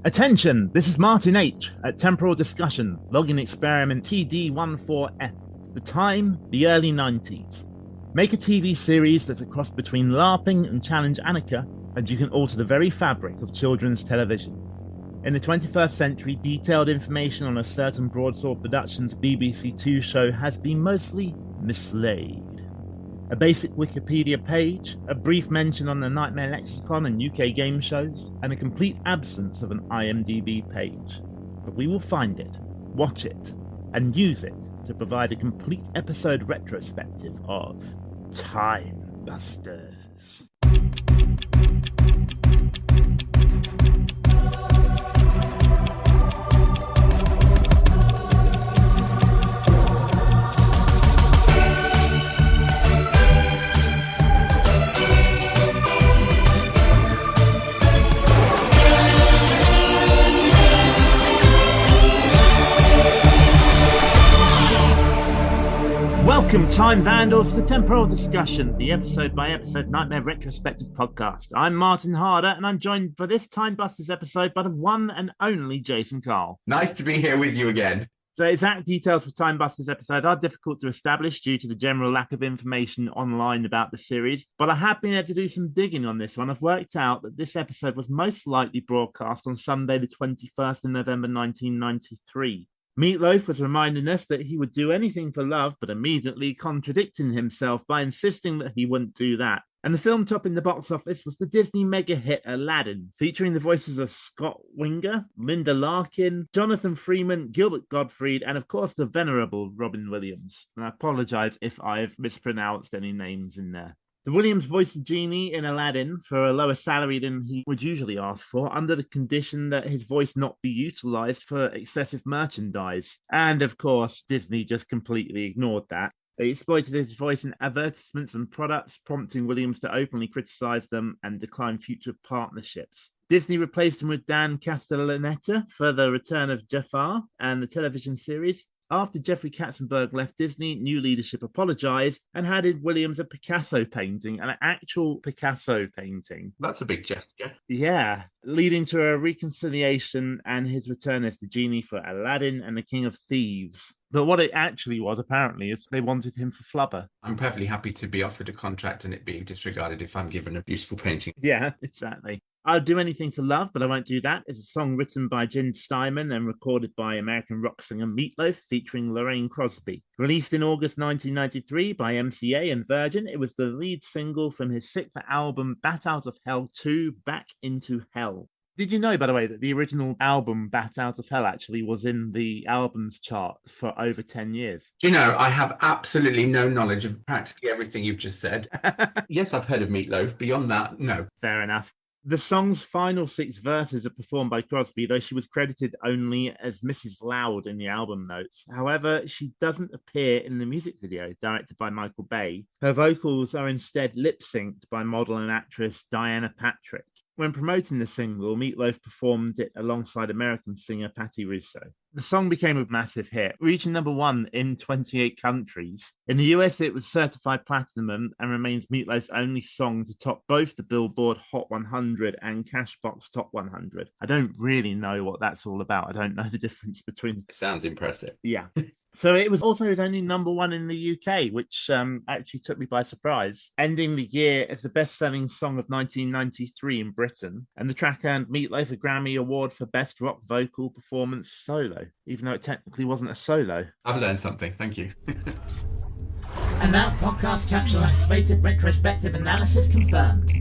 Attention, this is Martin H. at Temporal Discussion, login experiment TD14F. The time, the early 90s. Make a TV series that's a cross between LARPing and Challenge Annika, and you can alter the very fabric of children's television. In the 21st century, detailed information on a certain Broadsword Productions BBC Two show has been mostly mislaid. A basic Wikipedia page, a brief mention on the Nightmare Lexicon and UK game shows, and a complete absence of an IMDb page. But we will find it, watch it, and use it to provide a complete episode retrospective of TimeBusters. Welcome, Time Vandals, to Temporal Discussion, the episode-by-episode Nightmare Retrospective podcast. I'm Martin Harder, and I'm joined for this TimeBusters episode by the one and only Jason Carl. Nice to be here with you again. So exact details for TimeBusters episode are difficult to establish due to the general lack of information online about the series, but I have been able to do some digging on this one. I've worked out that this episode was most likely broadcast on Sunday the 21st of November 1993. Meatloaf was reminding us that he would do anything for love, but immediately contradicting himself by insisting that he wouldn't do that. And the film topping the box office was the Disney mega hit Aladdin, featuring the voices of Scott Winger, Linda Larkin, Jonathan Freeman, Gilbert Gottfried, and of course the venerable Robin Williams. And I apologise if I've mispronounced any names in there. The Williams voiced Genie in Aladdin for a lower salary than he would usually ask for, under the condition that his voice not be utilised for excessive merchandise. And of course, Disney just completely ignored that. They exploited his voice in advertisements and products, prompting Williams to openly criticise them and decline future partnerships. Disney replaced him with Dan Castellaneta for the return of Jafar and the television series. After Jeffrey Katzenberg left Disney, new leadership apologised and handed Williams a Picasso painting, an actual Picasso painting. That's a big gesture. Yeah, leading to a reconciliation and his return as the genie for Aladdin and the King of Thieves. But what it actually was, apparently, is they wanted him for flubber. I'm perfectly happy to be offered a contract and it being disregarded if I'm given a beautiful painting. Yeah, exactly. I'll Do Anything for Love, but I won't do that. It's a song written by Gene Steinman and recorded by American rock singer Meatloaf, featuring Lorraine Crosby. Released in August 1993 by MCA and Virgin, it was the lead single from his sixth album, Bat Out of Hell 2, Back into Hell. Did you know, by the way, that the original album, Bat Out of Hell, actually was in the albums chart for over 10 years? Do you know, I have absolutely no knowledge of practically everything you've just said. Yes, I've heard of Meatloaf. Beyond that, no. Fair enough. The song's final 6 verses are performed by Crosby, though she was credited only as Mrs. Loud in the album notes. However, she doesn't appear in the music video, directed by Michael Bay. Her vocals are instead lip-synced by model and actress Diana Patrick. When promoting the single, Meatloaf performed it alongside American singer Patti Russo. The song became a massive hit, reaching number 1 in 28 countries. In the US, it was certified platinum and remains Meatloaf's only song to top both the Billboard Hot 100 and Cashbox Top 100. I don't really know what that's all about. I don't know the difference between... It sounds impressive. Yeah. So it was also his only number 1 in the UK, which actually took me by surprise, ending the year as the best-selling song of 1993 in Britain. And the track earned Meatloaf a Grammy Award for Best Rock Vocal Performance Solo, even though it technically wasn't a solo. I've learned something. Thank you. And now, podcast capsule activated, retrospective analysis confirmed.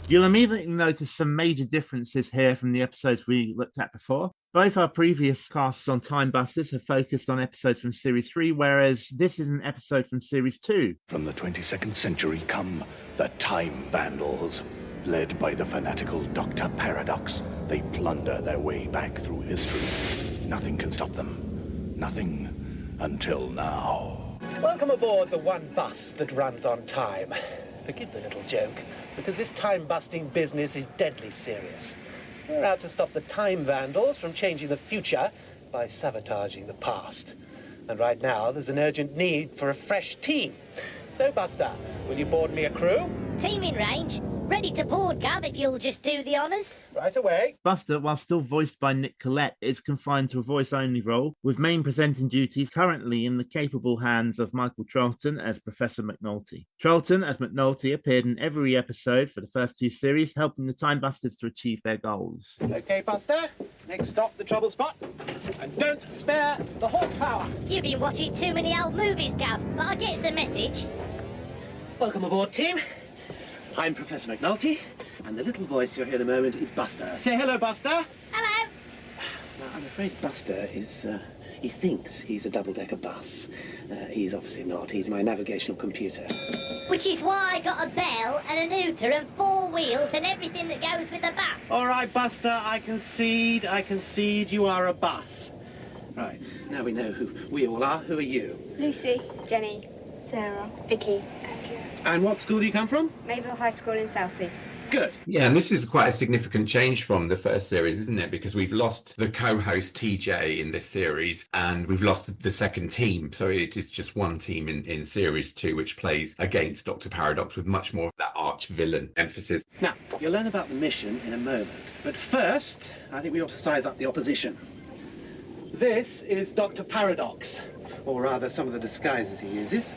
You'll immediately notice some major differences here from the episodes we looked at before. Both our previous casts on TimeBusters have focused on episodes from Series 3, whereas this is an episode from Series 2. From the 22nd century come the Time Vandals. Led by the fanatical Dr. Paradox, they plunder their way back through history. Nothing can stop them. Nothing until now. Welcome aboard the one bus that runs on time. Forgive the little joke, because this time-busting business is deadly serious. We're out to stop the Time Vandals from changing the future by sabotaging the past. And right now, there's an urgent need for a fresh team. So, Buster, will you board me a crew? Team in range. ready to board, Gav, if you'll just do the honours. Right away. Buster, while still voiced by Nick Collette, is confined to a voice-only role, with main presenting duties currently in the capable hands of Michael Charlton as Professor McNulty. Charlton, as McNulty, appeared in every episode for the first 2 series, helping the TimeBusters to achieve their goals. Okay, Buster. Next stop, the trouble spot. And don't spare the horsepower. You've been watching too many old movies, Gav, but I get the message. Welcome aboard, team. I'm Professor McNulty, and the little voice you'll hear in a moment is Buster. Say hello, Buster. Hello. Now, I'm afraid Buster is, he thinks he's a double-decker bus. He's obviously not. He's my navigational computer. Which is why I got a bell and a neuter and 4 wheels and everything that goes with a bus. All right, Buster, I concede you are a bus. Right, now we know who we all are. Who are you? Lucy, Jenny, Sarah, Vicky, Andrew. And what school do you come from? Mayville High School in Southsea. Good. Yeah, and this is quite a significant change from the first series, isn't it? Because we've lost the co-host TJ in this series, and we've lost the second team. So it is just one team in series 2, which plays against Dr. Paradox with much more of that arch-villain emphasis. Now, you'll learn about the mission in a moment. But first, I think we ought to size up the opposition. This is Dr. Paradox, or rather some of the disguises he uses.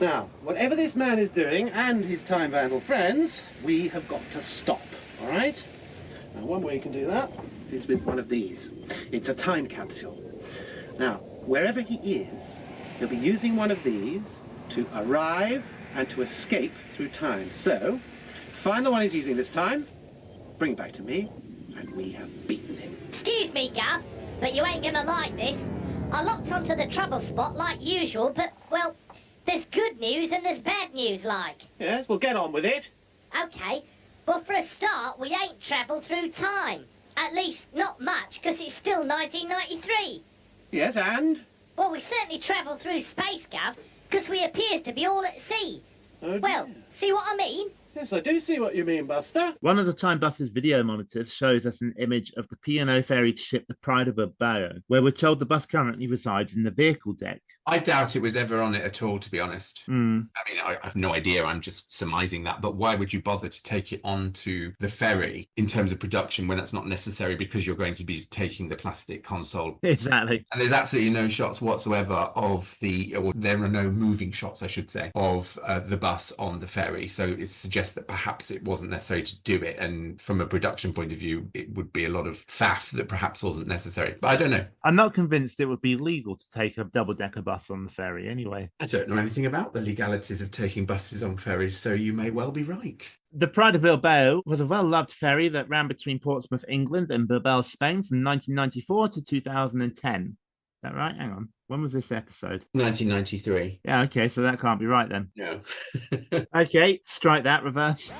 Now, whatever this man is doing, and his Time Vandal friends, we have got to stop, all right? Now, one way you can do that is with one of these. It's a time capsule. Now, wherever he is, he'll be using one of these to arrive and to escape through time. So, find the one he's using this time, bring it back to me, and we have beaten him. Excuse me, Gav, but you ain't gonna like this. I locked onto the trouble spot like usual, but, well, there's good news and there's bad news, like. Yes, we'll get on with it. Okay, well, for a start, we ain't travelled through time. At least, not much, because it's still 1993. Yes, and? Well, we certainly travelled through space, Gav, because we appears to be all at sea. Oh, well, dear. see what I mean? Yes, I do see what you mean, Buster. One of the TimeBusters video monitors shows us an image of the P&O ferry ship, the Pride of Bilbao, where we're told the bus currently resides in the vehicle deck. I doubt it was ever on it at all, to be honest. I mean, I have no idea. I'm just surmising that. But why would you bother to take it onto the ferry in terms of production when that's not necessary, because you're going to be taking the plastic console? Exactly. And there's absolutely no shots whatsoever of or there are no moving shots, I should say, of the bus on the ferry. So it suggests that perhaps it wasn't necessary to do it. And from a production point of view, it would be a lot of faff that perhaps wasn't necessary. But I don't know. I'm not convinced it would be legal to take a double-decker bus on the ferry anyway. I don't know anything about the legalities of taking buses on ferries, so you may well be right. The Pride of Bilbao was a well-loved ferry that ran between Portsmouth, England and Bilbao, Spain from 1994 to 2010. Is that right? Hang on. When was this episode? 1993. Yeah, okay, so that can't be right then. No. Okay, strike that, reverse.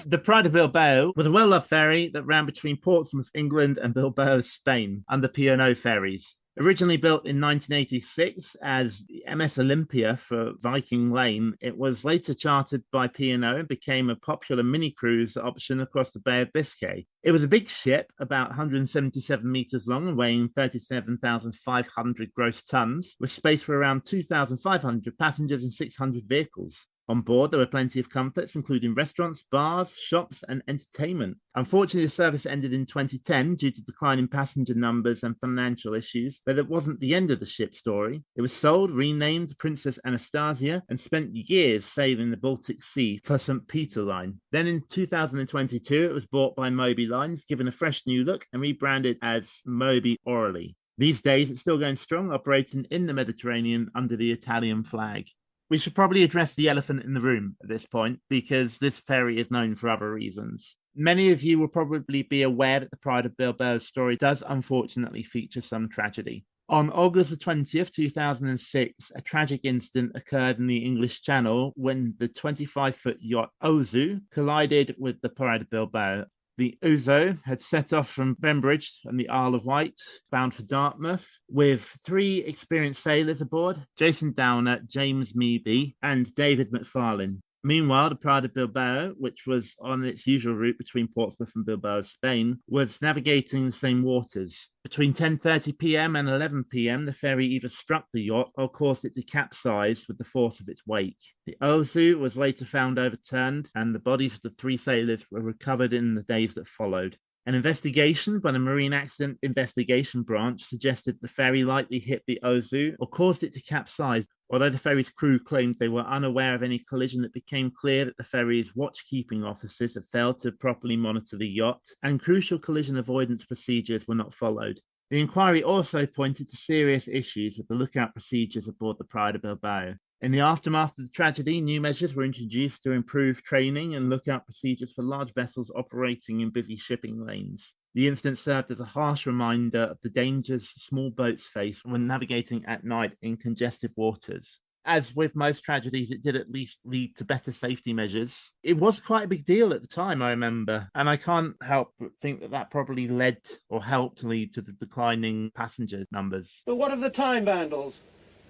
The Pride of Bilbao was a well-loved ferry that ran between Portsmouth, England and Bilbao, Spain, under P&O ferries. Originally built in 1986 as the MS Olympia for Viking Lane, it was later chartered by P&O and became a popular mini-cruise option across the Bay of Biscay. It was a big ship, about 177 metres long and weighing 37,500 gross tonnes, with space for around 2,500 passengers and 600 vehicles. On board, there were plenty of comforts, including restaurants, bars, shops, and entertainment. Unfortunately, the service ended in 2010 due to declining passenger numbers and financial issues, but it wasn't the end of the ship's story. It was sold, renamed Princess Anastasia, and spent years sailing the Baltic Sea for St. Peter Line. Then in 2022, it was bought by Moby Lines, given a fresh new look, and rebranded as Moby Orally. These days, it's still going strong, operating in the Mediterranean under the Italian flag. We should probably address the elephant in the room at this point, because this ferry is known for other reasons. Many of you will probably be aware that the Pride of Bilbao's story does unfortunately feature some tragedy. On August the 20th, 2006, a tragic incident occurred in the English Channel when the 25-foot yacht Ozu collided with the Pride of Bilbao. The Ouzo had set off from Bembridge and the Isle of Wight, bound for Dartmouth, with 3 experienced sailors aboard, Jason Downer, James Meeby, and David McFarlane. Meanwhile, the Pride of Bilbao, which was on its usual route between Portsmouth and Bilbao, Spain, was navigating the same waters. Between 10:30 p.m. and 11 p.m., the ferry either struck the yacht or caused it to capsize with the force of its wake. The Ozu was later found overturned, and the bodies of the 3 sailors were recovered in the days that followed. An investigation by the Marine Accident Investigation Branch suggested the ferry likely hit the Ozu or caused it to capsize. Although the ferry's crew claimed they were unaware of any collision, it became clear that the ferry's watchkeeping officers had failed to properly monitor the yacht, and crucial collision avoidance procedures were not followed. The inquiry also pointed to serious issues with the lookout procedures aboard the Pride of Bilbao. In the aftermath of the tragedy, new measures were introduced to improve training and lookout procedures for large vessels operating in busy shipping lanes. The incident served as a harsh reminder of the dangers small boats face when navigating at night in congested waters. As with most tragedies, it did at least lead to better safety measures. It was quite a big deal at the time, I remember, and I can't help but think that that probably led or helped lead to the declining passenger numbers. But what of the time vandals?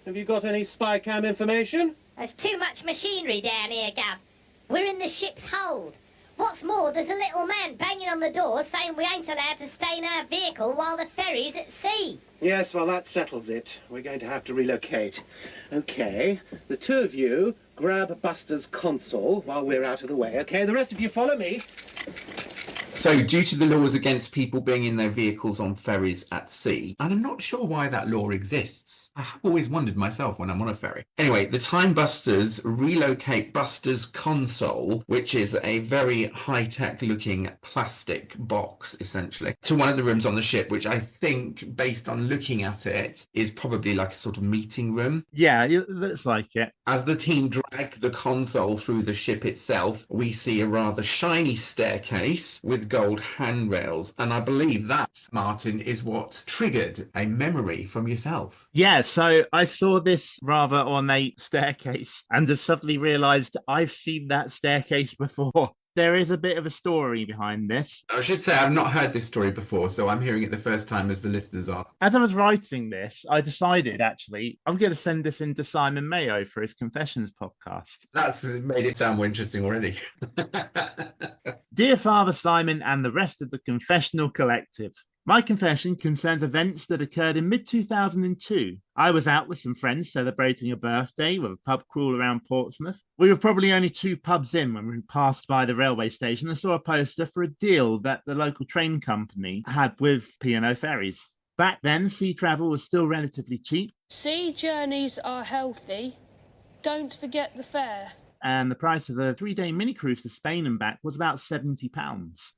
Have you got any spy cam information? There's too much machinery down here, Gav. We're in the ship's hold. What's more, there's a little man banging on the door saying we ain't allowed to stay in our vehicle while the ferry's at sea. Yes, well, that settles it. We're going to have to relocate. OK, the 2 of you grab Buster's console while we're out of the way, OK? The rest of you follow me. So, due to the laws against people being in their vehicles on ferries at sea, and I'm not sure why that law exists. I have always wondered myself when I'm on a ferry. Anyway, the TimeBusters relocate Buster's console, which is a very high-tech looking plastic box, essentially, to one of the rooms on the ship, which I think, based on looking at it, is probably like a sort of meeting room. Yeah, it looks like it. As the team drag the console through the ship itself, we see a rather shiny staircase with gold handrails. And I believe that, Martin, is what triggered a memory from yourself. Yeah, so I saw this rather ornate staircase and just suddenly realized I've seen that staircase before. There is a bit of a story behind this. I should say I've not heard this story before, so I'm hearing it the first time as the listeners are. As I was writing this, I decided, actually, I'm going to send this in to Simon Mayo for his Confessions podcast. That's made it sound more interesting already. Dear Father Simon and the rest of the Confessional Collective, my confession concerns events that occurred in mid-2002. I was out with some friends celebrating a birthday with a pub crawl around Portsmouth. We were probably only 2 pubs in when we passed by the railway station and saw a poster for a deal that the local train company had with P&O Ferries. Back then, sea travel was still relatively cheap. Sea journeys are healthy. Don't forget the fare. And the price of a 3-day mini cruise to Spain and back was about £70.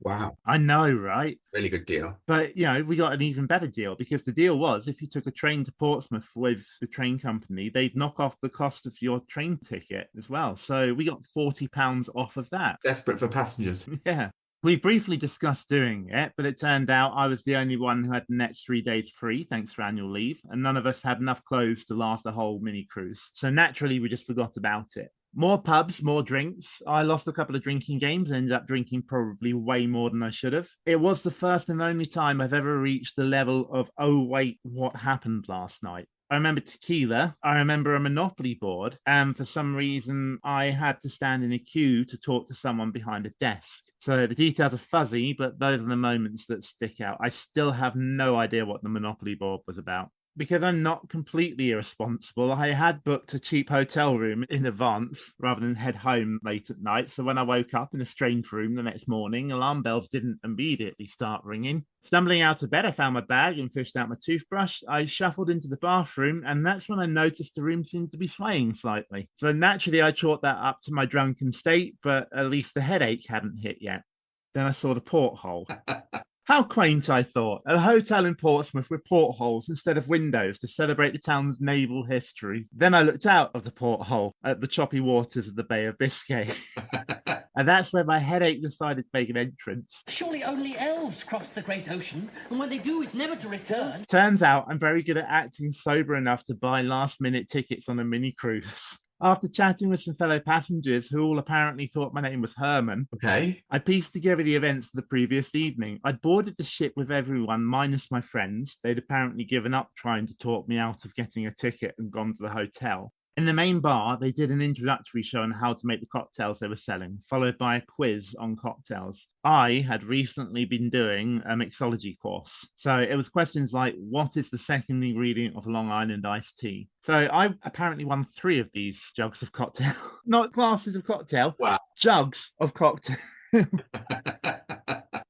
Wow. I know, right? It's a really good deal. But, you know, we got an even better deal because the deal was if you took a train to Portsmouth with the train company, they'd knock off the cost of your train ticket as well. So we got £40 off of that. Desperate for passengers. Yeah. We briefly discussed doing it, but it turned out I was the only one who had the next 3 days free, thanks for annual leave, and none of us had enough clothes to last a whole mini cruise. So naturally, we just forgot about it. More pubs, more drinks. I lost a couple of drinking games and ended up drinking probably way more than I should have. It was the first and only time I've ever reached the level of, oh, wait, what happened last night? I remember tequila. I remember a Monopoly board. And for some reason, I had to stand in a queue to talk to someone behind a desk. So the details are fuzzy, but those are the moments that stick out. I still have no idea what the Monopoly board was about. Because I'm not completely irresponsible, I had booked a cheap hotel room in advance rather than head home late at night. So when I woke up in a strange room the next morning, alarm bells didn't immediately start ringing. Stumbling out of bed, I found my bag and fished out my toothbrush. I shuffled into the bathroom, and that's when I noticed the room seemed to be swaying slightly. So naturally, I chalked that up to my drunken state, but at least the headache hadn't hit yet. Then I saw the porthole. How quaint, I thought. A hotel in Portsmouth with portholes instead of windows to celebrate the town's naval history. Then I looked out of the porthole at the choppy waters of the Bay of Biscay. And that's where my headache decided to make an entrance. Surely only elves cross the great ocean, and when they do, it's never to return. Turns out I'm very good at acting sober enough to buy last-minute tickets on a mini cruise. After chatting with some fellow passengers who all apparently thought my name was Herman, I pieced together the events of the previous evening. I'd boarded the ship with everyone minus my friends. They'd apparently given up trying to talk me out of getting a ticket and gone to the hotel. In the main bar, they did an introductory show on how to make the cocktails they were selling, followed by a quiz on cocktails. I had recently been doing a mixology course. So it was questions like, what is the second ingredient of Long Island iced tea? So I apparently won 3 of these jugs of cocktail. Not glasses of cocktail, Wow. jugs of cocktail.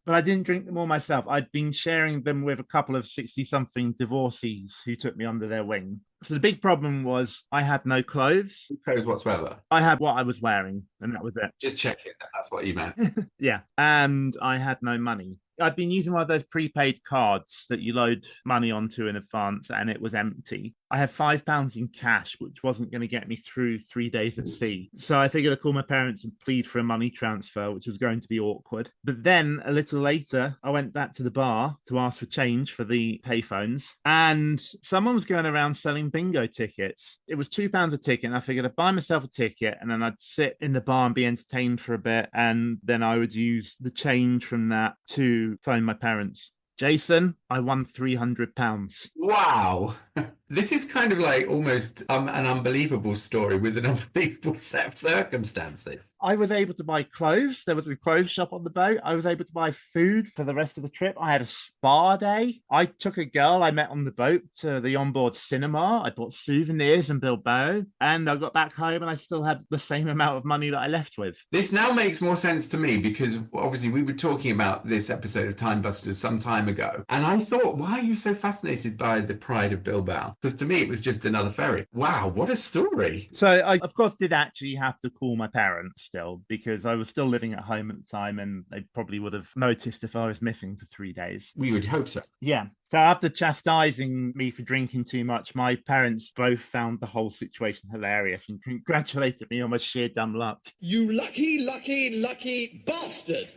But I didn't drink them all myself. I'd been sharing them with a couple of 60-something divorcees who took me under their wing. So the big problem was I had no clothes. No clothes whatsoever. I had what I was wearing, and that was it. Just checking that's what you meant. Yeah. And I had no money. I'd been using one of those prepaid cards that you load money onto in advance, and it was empty. I had £5 in cash, which wasn't going to get me through 3 days at sea. So I figured I'd call my parents and plead for a money transfer, which was going to be awkward. But then a little later, I went back to the bar to ask for change for the payphones, and someone was going around selling bingo tickets. It was £2 a ticket, and I figured I'd buy myself a ticket, and then I'd sit in the bar and be entertained for a bit, and then I would use the change from that to phone my parents. Jason, I won £300. Wow. This is kind of like almost an unbelievable story with an unbelievable set of circumstances. I was able to buy clothes. There was a clothes shop on the boat. I was able to buy food for the rest of the trip. I had a spa day. I took a girl I met on the boat to the onboard cinema. I bought souvenirs in Bilbao, and I got back home and I still had the same amount of money that I left with. This now makes more sense to me because obviously we were talking about this episode of TimeBusters some time ago, and I thought, why are you so fascinated by the Pride of Bilbao? Because to me, it was just another ferry. Wow, what a story. So I, of course, did actually have to call my parents still because I was still living at home at the time, and they probably would have noticed if I was missing for 3 days. We would hope so. Yeah. So after chastising me for drinking too much, my parents both found the whole situation hilarious and congratulated me on my sheer dumb luck. You lucky, lucky, lucky bastard!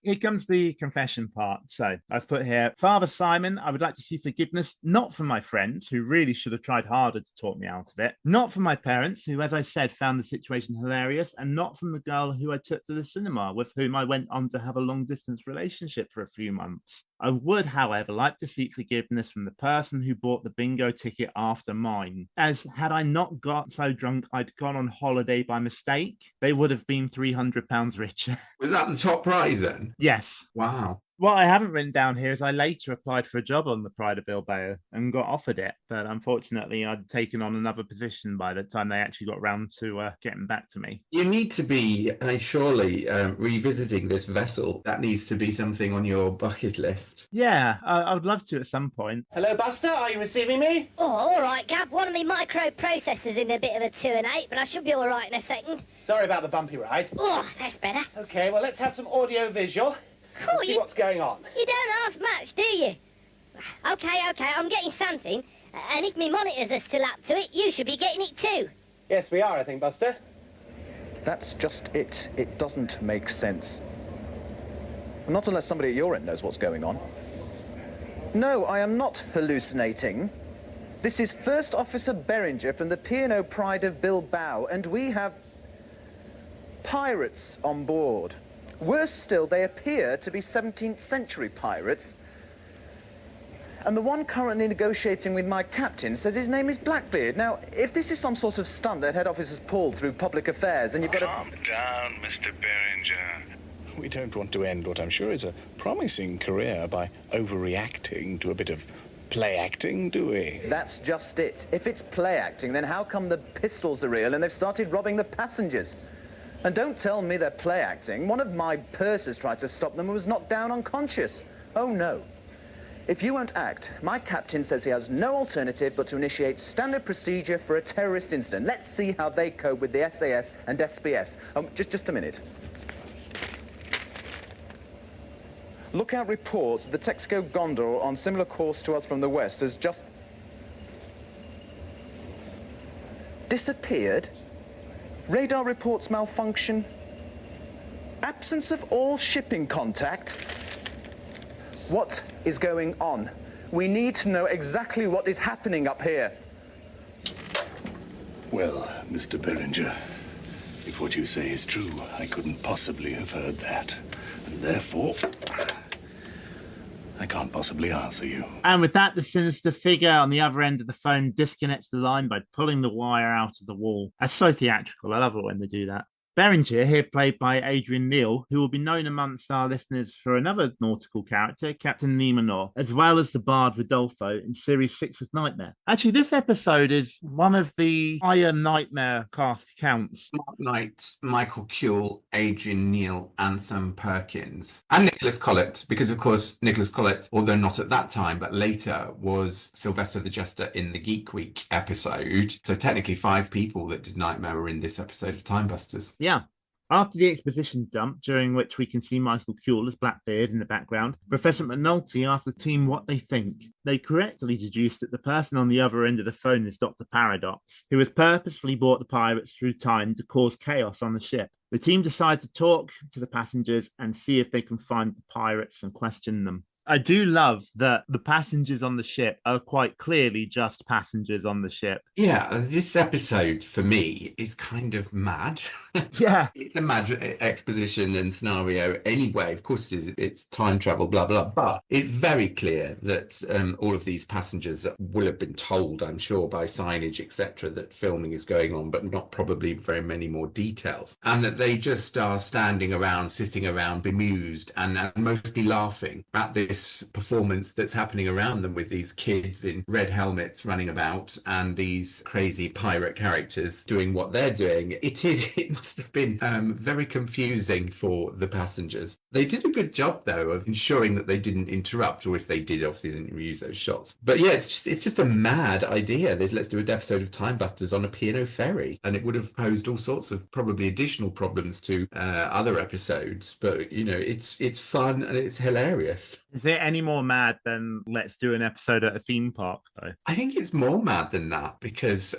Here comes the confession part. So I've put here, Father Simon, I would like to see forgiveness, not from my friends, who really should have tried harder to talk me out of it, not from my parents, who, as I said, found the situation hilarious, and not from the girl who I took to the cinema, with whom I went on to have a long-distance relationship for a few months. I would, however, like to seek forgiveness from the person who bought the bingo ticket after mine, as had I not got so drunk I'd gone on holiday by mistake, they would have been £300 richer. Was that the top prize then? Yes. Wow. What I haven't written down here is I later applied for a job on the Pride of Bilbao and got offered it, but unfortunately I'd taken on another position by the time they actually got round to getting back to me. You need to be, surely, revisiting this vessel. That needs to be something on your bucket list. Yeah, I would love to at some point. Hello, Buster. Are you receiving me? Oh, all right, Gav. One of me microprocessors in a bit of a 2 and 8, but I should be all right in a second. Sorry about the bumpy ride. Oh, that's better. Okay, well, let's have some audio-visual. Oh, See what's going on. You don't ask much, do you? Okay, I'm getting something. And if me monitors are still up to it, you should be getting it too. Yes, we are, I think, Buster. That's just it. It doesn't make sense. Not unless somebody at your end knows what's going on. No, I am not hallucinating. This is First Officer Beringer from the P&O Pride of Bilbao, and we have pirates on board. Worse still, they appear to be 17th century pirates. And the one currently negotiating with my captain says his name is Blackbeard. Now, if this is some sort of stunt that head office has pulled through public affairs, then you've got to... Calm down, Mr. Beringer. We don't want to end what I'm sure is a promising career by overreacting to a bit of play acting, do we? That's just it. If it's play acting, then how come the pistols are real and they've started robbing the passengers? And don't tell me they're play acting. One of my pursers tried to stop them and was knocked down unconscious. Oh, no. If you won't act, my captain says he has no alternative but to initiate standard procedure for a terrorist incident. Let's see how they cope with the SAS and SBS. Just a minute. Lookout reports the Texaco Gondor on similar course to us from the west has just disappeared. Radar reports malfunction. Absence of all shipping contact. What is going on? We need to know exactly what is happening up here. Well, Mr. Beringer, if what you say is true, I couldn't possibly have heard that. And therefore, I can't possibly answer you. And with that, the sinister figure on the other end of the phone disconnects the line by pulling the wire out of the wall. That's so theatrical. I love it when they do that. Berenger, here played by Adrian Neal, who will be known amongst our listeners for another nautical character, Captain Nemanor, as well as the bard Rodolfo in Series 6 with Nightmare. Actually, this episode is one of the higher Nightmare cast counts. Mark Knight, Michael Kuehl, Adrian Neal, and Sam Perkins. And Nicholas Collett, because of course Nicholas Collett, although not at that time, but later, was Sylvester the Jester in the Geek Week episode. So technically 5 people that did Nightmare were in this episode of TimeBusters. Yeah. After the exposition dump, during which we can see Michael Kuehl as Blackbeard in the background, Professor McNulty asks the team what they think. They correctly deduce that the person on the other end of the phone is Dr. Paradox, who has purposefully brought the pirates through time to cause chaos on the ship. The team decide to talk to the passengers and see if they can find the pirates and question them. I do love that the passengers on the ship are quite clearly just passengers on the ship. Yeah, this episode for me is kind of mad. Yeah. It's a mad exposition and scenario anyway. Of course, it's time travel, blah, blah. But it's very clear that all of these passengers will have been told, I'm sure, by signage, etc., that filming is going on, but not probably very many more details. And that they just are standing around, sitting around, bemused and mostly laughing at this performance that's happening around them with these kids in red helmets running about and these crazy pirate characters doing what they're doing. It must have been very confusing for the passengers. They did a good job though of ensuring that they didn't interrupt, or if they did, obviously they didn't use those shots. But yeah, it's just a mad idea. Let's do an episode of TimeBusters on a P&O ferry, and it would have posed all sorts of probably additional problems to other episodes. But you know, it's fun and it's hilarious. Is it any more mad than let's do an episode at a theme park, though? I think it's more mad than that because...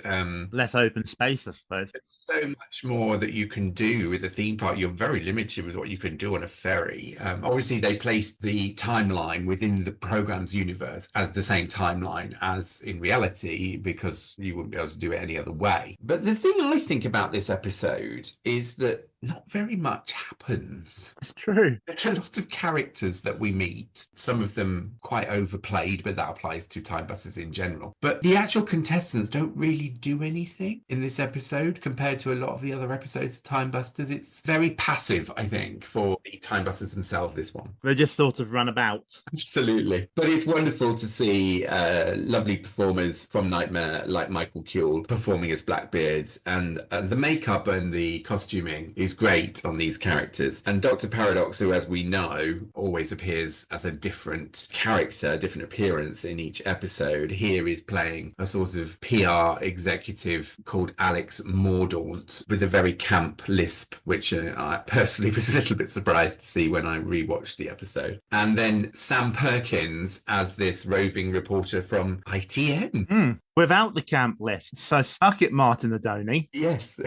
less open space, I suppose. There's so much more that you can do with a theme park. You're very limited with what you can do on a ferry. Obviously, they placed the timeline within the program's universe as the same timeline as in reality because you wouldn't be able to do it any other way. But the thing I think about this episode is that not very much happens. It's true. There are a lot of characters that we meet, some of them quite overplayed, but that applies to TimeBusters in general. But the actual contestants don't really do anything in this episode compared to a lot of the other episodes of TimeBusters. It's very passive, I think, for the TimeBusters themselves, this one. They just sort of run about. Absolutely. But it's wonderful to see lovely performers from Nightmare like Michael Kuehl performing as Blackbeard, and the makeup and the costuming is great on these characters. And Dr. Paradox, who, as we know, always appears as a different character, a different appearance in each episode, here is playing a sort of PR executive called Alex Mordaunt with a very camp lisp, which I personally was a little bit surprised to see when I rewatched the episode. And then Sam Perkins as this roving reporter from ITN. Without the camp list. So suck it, Martin Adoni. Yes.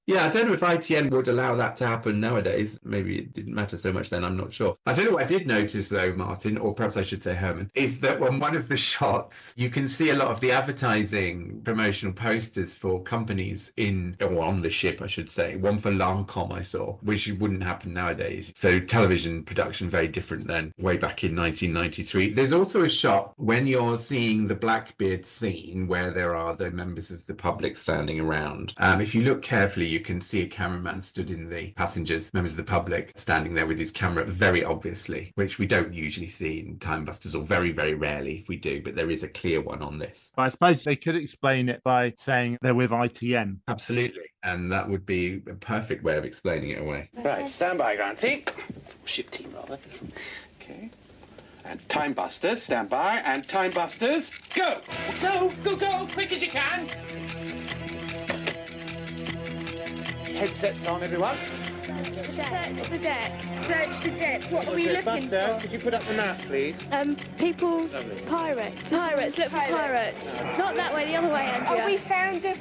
Yeah, I don't know if ITN would allow that to happen nowadays. Maybe it didn't matter so much then, I'm not sure. I tell you what I did notice though, Martin, or perhaps I should say Herman, is that on one of the shots, you can see a lot of the advertising promotional posters for companies on the ship, I should say. One for Lancome I saw, which wouldn't happen nowadays. So television production, very different then, way back in 1993. There's also a shot when you're seeing the Blackbeard scene where there are the members of the public standing around. If you look carefully, you can see a cameraman stood in the passengers, members of the public, standing there with his camera very obviously, which we don't usually see in TimeBusters, or very, very rarely if we do, but there is a clear one on this. But I suppose they could explain it by saying they're with ITN. Absolutely. And that would be a perfect way of explaining it away. Right, stand by, Granty. Ship team, rather. Okay. And TimeBusters, stand by. And TimeBusters, go! Go, quick as you can. Headsets on, everyone. Search the deck. Search the deck. What are we looking Buster, for? could you put up the map, please? People. Pirates. Pirates. Look for pirates. Not that way. The other way, Andrea. Oh, we found a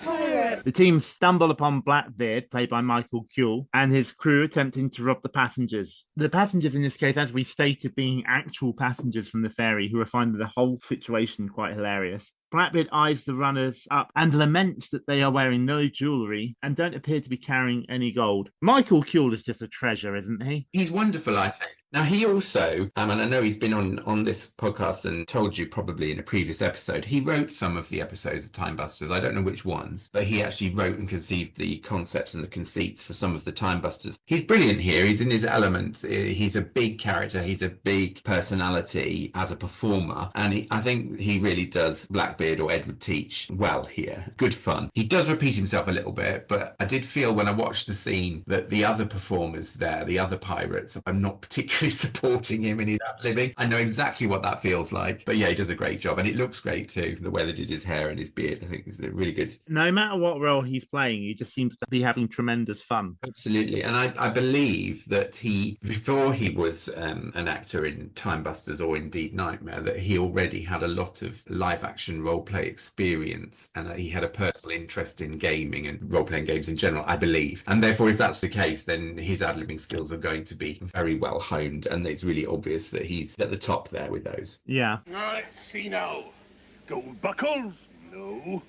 pirate. The team stumble upon Blackbeard, played by Michael Kuehl, and his crew attempting to rob the passengers. The passengers in this case, as we stated, being actual passengers from the ferry who are finding the whole situation quite hilarious. Blackbeard eyes the runners up and laments that they are wearing no jewellery and don't appear to be carrying any gold. Michael Kuehl is just a treasure, isn't he? He's wonderful, I think. Now, he also, and I know he's been on this podcast and told you probably in a previous episode, he wrote some of the episodes of TimeBusters. I don't know which ones, but he actually wrote and conceived the concepts and the conceits for some of the TimeBusters. He's brilliant here. He's in his element. He's a big character. He's a big personality as a performer. And I think he really does Blackbeard or Edward Teach well here. Good fun. He does repeat himself a little bit, but I did feel when I watched the scene that the other performers there, the other pirates, are not particularly supporting him in his ad-libbing. I know exactly what that feels like, but yeah, he does a great job, and it looks great too. The way they did his hair and his beard, I think, is really good. No matter what role he's playing, he just seems to be having tremendous fun. Absolutely, and I believe that before he was an actor in TimeBusters or indeed Nightmare, that he already had a lot of live-action role-play experience, and that he had a personal interest in gaming and role-playing games in general, I believe. And therefore, if that's the case, then his ad-libbing skills are going to be very well honed. And it's really obvious that he's at the top there with those. Yeah. Now, let's see now. Gold buckles? No.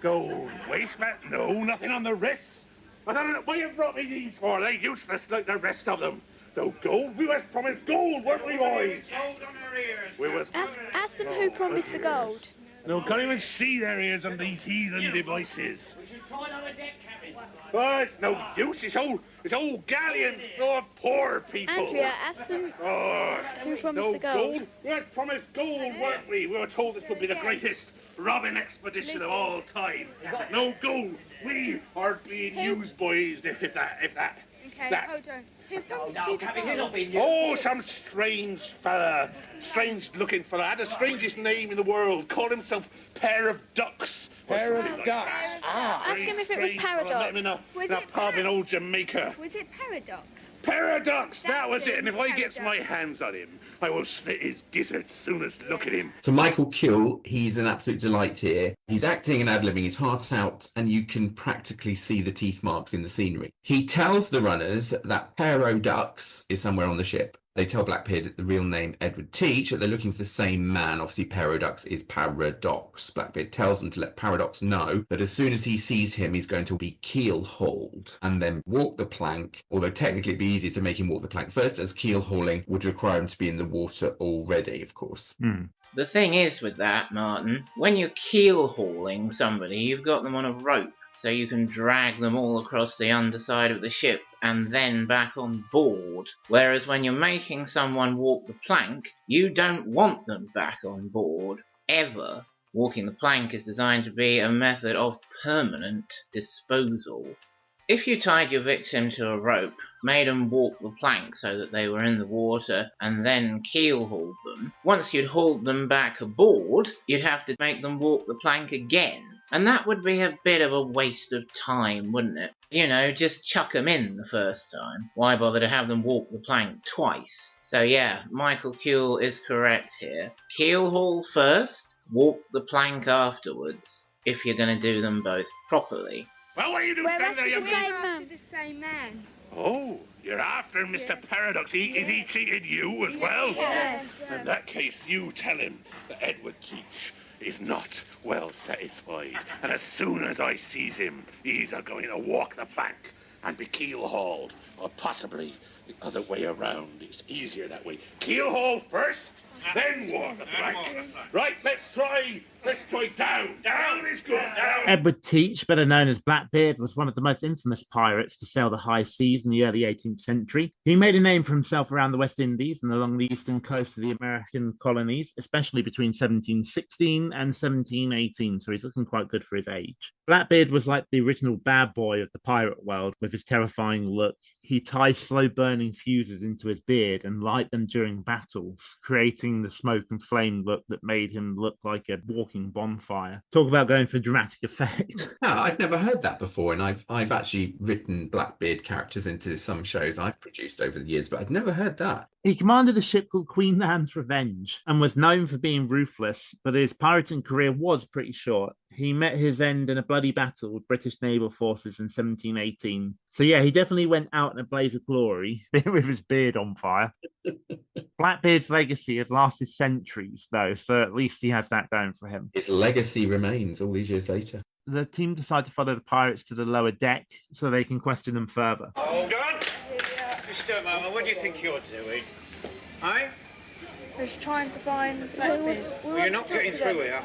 Gold waistband? No. Nothing on the wrists? I don't know what you brought me these for. They're useless like the rest of them. No gold? We was promised gold, weren't we, boys? Gold on our ears. We was... Ask them who promised the gold. No, can't even see their ears on these heathen devices. We should try another deck cabin. Oh, it's no use. It's old galleons full of poor people. Andrea, ask them who promised the gold. We were promised gold, weren't we? We were told this would be the greatest robbing expedition of all time. No gold. We are being used, boys, if that. Okay, hold on. Who promised you the gold? Oh, some strange fella. Strange-looking fella. Had the strangest name in the world. Called himself Pair of Ducks. Pair of ducks. Ask him if it was Paradox. In a pub in old Jamaica. Was it Paradox? Paradox, that was it. And if I get my hands on him, I will slit his gizzard soon as look at him. So Michael Kuhl, he's an absolute delight here. He's acting and ad-libbing his heart out, and you can practically see the teeth marks in the scenery. He tells the runners that Paradox is somewhere on the ship. They tell Blackbeard the real name Edward Teach, that they're looking for the same man. Obviously, Paradox is Paradox. Blackbeard tells them to let Paradox know that as soon as he sees him, he's going to be keel-hauled and then walk the plank, although technically it'd be easier to make him walk the plank first, as keel-hauling would require him to be in the water already, of course. The thing is with that, Martin, when you're keel-hauling somebody, you've got them on a rope, so you can drag them all across the underside of the ship and then back on board. Whereas when you're making someone walk the plank, you don't want them back on board, ever. Walking the plank is designed to be a method of permanent disposal. If you tied your victim to a rope, made them walk the plank so that they were in the water, and then keel-hauled them, once you'd hauled them back aboard, you'd have to make them walk the plank again. And that would be a bit of a waste of time, wouldn't it? You know, just chuck them in the first time. Why bother to have them walk the plank twice? So yeah, Michael Kuhl is correct here. Keel haul first, walk the plank afterwards, if you're going to do them both properly. Well, what are you doing standing there, young man? The same man. Oh, you're after Mr. Paradox. Is he cheated you as well? Yes. In that case, you tell him that Edward Teach is not well satisfied. And as soon as I sees him, he's going to walk the plank and be keel-hauled. Or possibly the other way around. It's easier that way. Keel-haul first, then walk the plank. Right, let's try down. Down is good, down. Edward Teach, better known as Blackbeard, was one of the most infamous pirates to sail the high seas in the early 18th century. He made a name for himself around the West Indies and along the eastern coast of the American colonies, especially between 1716 and 1718, so he's looking quite good for his age. Blackbeard was like the original bad boy of the pirate world with his terrifying look. He ties slow-burning fuses into his beard and light them during battles, creating the smoke and flame look that made him look like a walking bonfire. Talk about going for dramatic effect. No, I've never heard that before, and I've actually written Blackbeard characters into some shows I've produced over the years, but I'd never heard that. He commanded a ship called Queen Anne's Revenge and was known for being ruthless, but his pirating career was pretty short. He met his end in a bloody battle with British naval forces in 1718. So yeah, he definitely went out in a blaze of glory with his beard on fire. Blackbeard's legacy has lasted centuries, though, so at least he has that going for him. His legacy remains all these years later. The team decide to follow the pirates to the lower deck so they can question them further. Hold on. Just a moment, what do you think you're doing? Eh? Just trying to find Blackbeard. Well, you're not getting through here.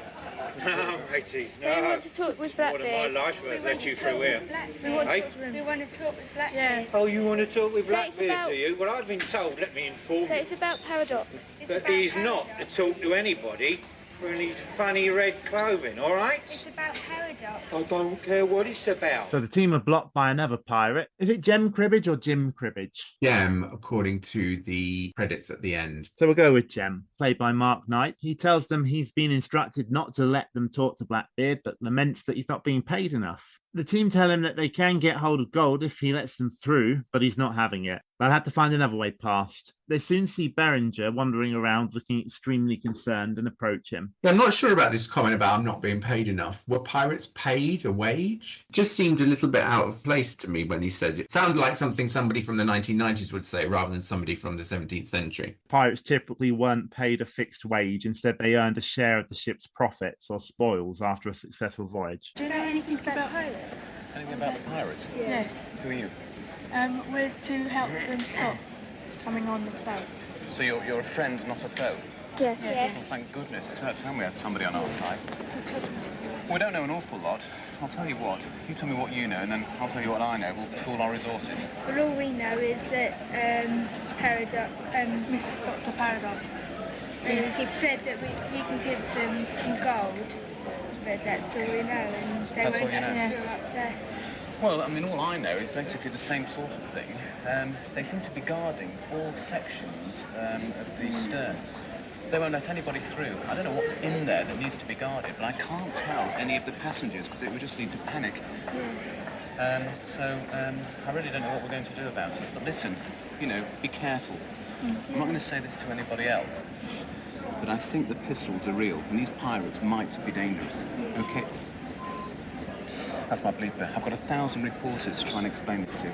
No, matey, no. So we want to talk with Blackbeard. More than my life has let you through here. We want to talk with Blackbeard. Yeah. Oh, you want to talk with So it's Blackbeard, about- do you? Well, I've been told, let me inform So you, it's about Paradox. that he's not to talk to anybody wearing his funny red clothing, all right? It's about Paradox. I don't care what it's about. So the team are blocked by another pirate. Is it Jem Cribbage or Jim Cribbage? Jem, according to the credits at the end. So we'll go with Jem, played by Mark Knight. He tells them he's been instructed not to let them talk to Blackbeard, but laments that he's not being paid enough. The team tell him that they can get hold of gold if he lets them through, but he's not having it. They'll have to find another way past. They soon see Beringer wandering around looking extremely concerned and approach him. Yeah, I'm not sure about this comment about I'm not being paid enough. Were pirates paid a wage? Just seemed a little bit out of place to me when he said it. Sounded like something somebody from the 1990s would say rather than somebody from the 17th century. Pirates typically weren't paid a fixed wage. Instead, they earned a share of the ship's profits or spoils after a successful voyage. Do you know anything about pirates? Anything about the pirates? Yes. Who are you? We're to help them stop coming on this boat. So you're a friend, not a foe? Yes. Well, thank goodness. It's about time we had somebody on our side. We don't know an awful lot. I'll tell you what. You tell me what you know, and then I'll tell you what I know. We'll pool our resources. Well, all we know is that Paradox, Miss Dr. Paradox, he said that he can give them some gold, but that's all we know, and they That's won't all you know? let us through up there. Well, I mean, all I know is basically the same sort of thing. They seem to be guarding all sections of the stern. They won't let anybody through. I don't know what's in there that needs to be guarded, but I can't tell any of the passengers because it would just lead to panic. I really don't know what we're going to do about it. But listen, you know, be careful. I'm not going to say this to anybody else, but I think the pistols are real, and these pirates might be dangerous. Okay? That's my bleeper. I've got 1,000 reporters to try and explain this to.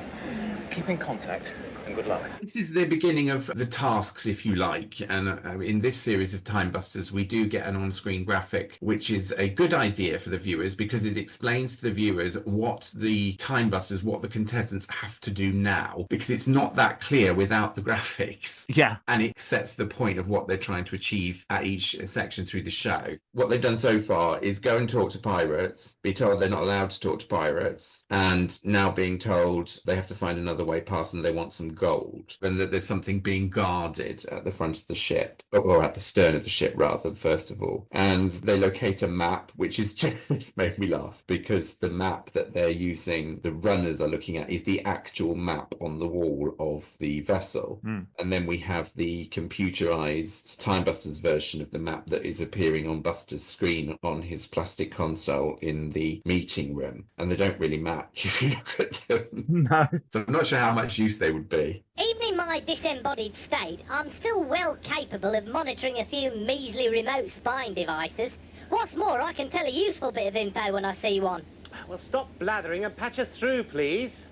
Keep in contact, and good luck. This is the beginning of the tasks, if you like. And in this series of TimeBusters, we do get an on-screen graphic, which is a good idea for the viewers because it explains to the viewers what the TimeBusters, what the contestants have to do now, because it's not that clear without the graphics. Yeah. And it sets the point of what they're trying to achieve at each section through the show. What they've done so far is go and talk to pirates, be told they're not allowed to talk to pirates, and now being told they have to find another way past and they want some gold, and that there's something being guarded at the front of the ship, or at the stern of the ship rather, first of all. And they locate a map, which is just, this made me laugh, because the map that they're using, the runners are looking at, is the actual map on the wall of the vessel. And then we have the computerized TimeBusters version of the map that is appearing on Buster's screen on his plastic console in the meeting room. And they don't really match if you look at them. No. So I'm not sure how much use they would be. Even in my disembodied state, I'm still well capable of monitoring a few measly remote spying devices. What's more, I can tell a useful bit of info when I see one. Well, stop blathering and patch us through, please.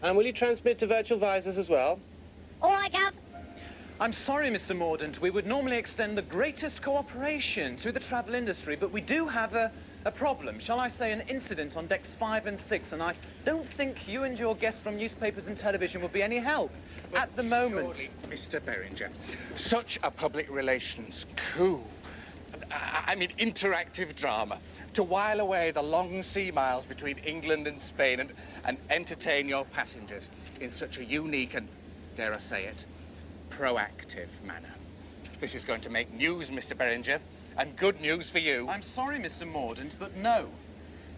And will you transmit to virtual visors as well? All right, Gav. I'm sorry, Mr. Mordaunt. We would normally extend the greatest cooperation to the travel industry, but we do have a problem, shall I say, an incident on decks 5 and 6, and I don't think you and your guests from newspapers and television will be any help at the moment. Surely, Mr. Beringer, such a public relations coup, I mean interactive drama, to while away the long sea miles between England and Spain and entertain your passengers in such a unique and, dare I say it, proactive manner. This is going to make news, Mr. Beringer, and good news for you. I'm sorry, Mr. Mordaunt, but no.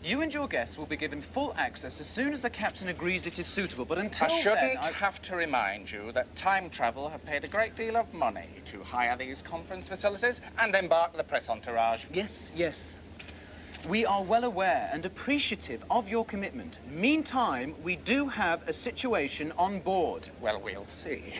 You and your guests will be given full access as soon as the captain agrees it is suitable, but until I shouldn't then, have to remind you that Time Travel have paid a great deal of money to hire these conference facilities and embark the press entourage. Yes, yes. We are well aware and appreciative of your commitment. Meantime, we do have a situation on board. Well, we'll see.